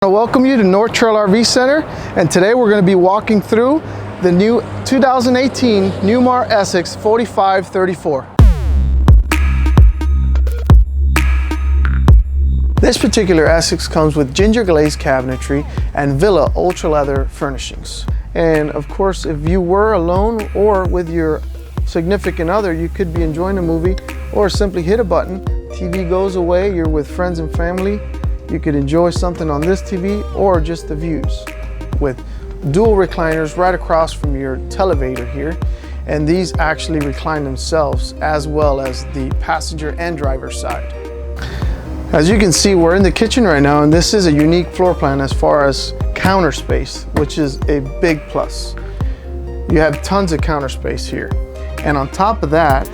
I welcome you to North Trail RV Center, and today we're going to be walking through the new 2018 Newmar Essex 4534. This particular Essex comes with ginger glazed cabinetry and Villa ultra leather furnishings. And of course, if you were alone or with your significant other, you could be enjoying a movie or simply hit a button, TV goes away, you're with friends and family. You could enjoy something on this TV or just the views with dual recliners right across from your televator here. And these actually recline themselves as well as the passenger and driver side. As you can see, we're in the kitchen right now, and this is a unique floor plan as far as counter space, which is a big plus. You have tons of counter space here. And on top of that,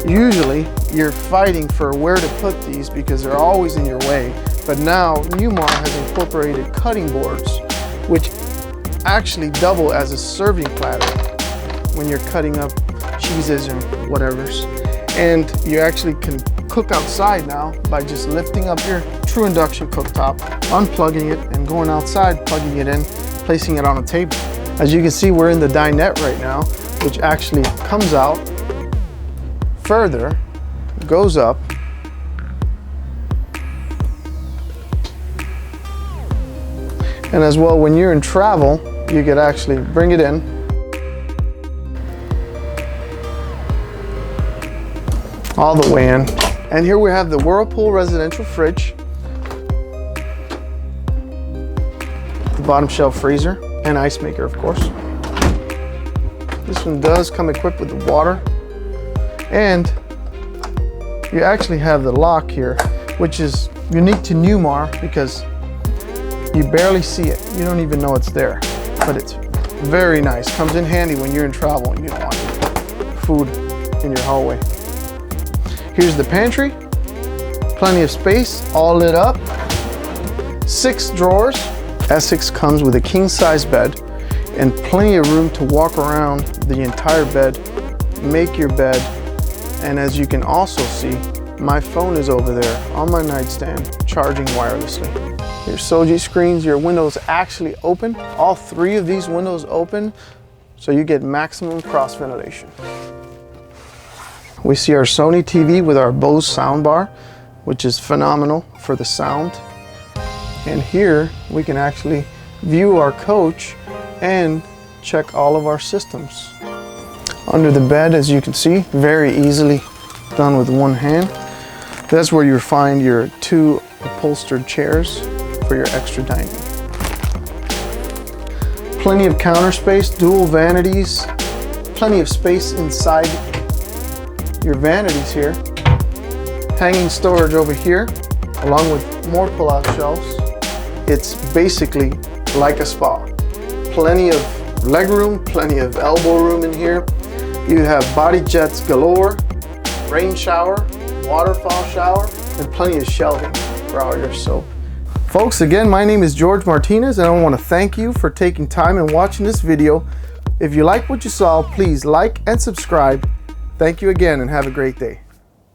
usually you're fighting for where to put these because they're always in your way. But now Newmar has incorporated cutting boards, which actually double as a serving platter when you're cutting up cheeses and whatevers. And you actually can cook outside now by just lifting up your true induction cooktop, unplugging it, and going outside, plugging it in, placing it on a table. As you can see, we're in the dinette right now, which actually comes out further, goes up, and as well, when you're in travel, you could actually bring it in, all the way in. And here we have the Whirlpool residential fridge, the bottom shelf freezer, and ice maker, of course. This one does come equipped with the water, and you actually have the lock here, which is unique to Newmar because you barely see it. You don't even know it's there, but it's very nice. Comes in handy when you're in travel and you don't want food in your hallway. Here's the pantry. Plenty of space, all lit up. 6 drawers. Essex comes with a king-size bed and plenty of room to walk around the entire bed, make your bed. And as you can also see, my phone is over there on my nightstand, charging wirelessly. Your Soji screens, your windows actually open. All 3 of these windows open, so you get maximum cross ventilation. We see our Sony TV with our Bose soundbar, which is phenomenal for the sound. And here we can actually view our coach and check all of our systems. Under the bed, as you can see, very easily done with one hand. That's where you'll find your 2 upholstered chairs for your extra dining. Plenty of counter space, dual vanities, plenty of space inside your vanities here. Hanging storage over here, along with more pull-out shelves. It's basically like a spa. Plenty of leg room, plenty of elbow room in here. You have body jets galore, rain shower, waterfall shower, and plenty of shelving for all your soap. Folks, again, my name is Jorge Martinez, and I want to thank you for taking time and watching this video. If you like what you saw, please like and subscribe. Thank you again, and have a great day.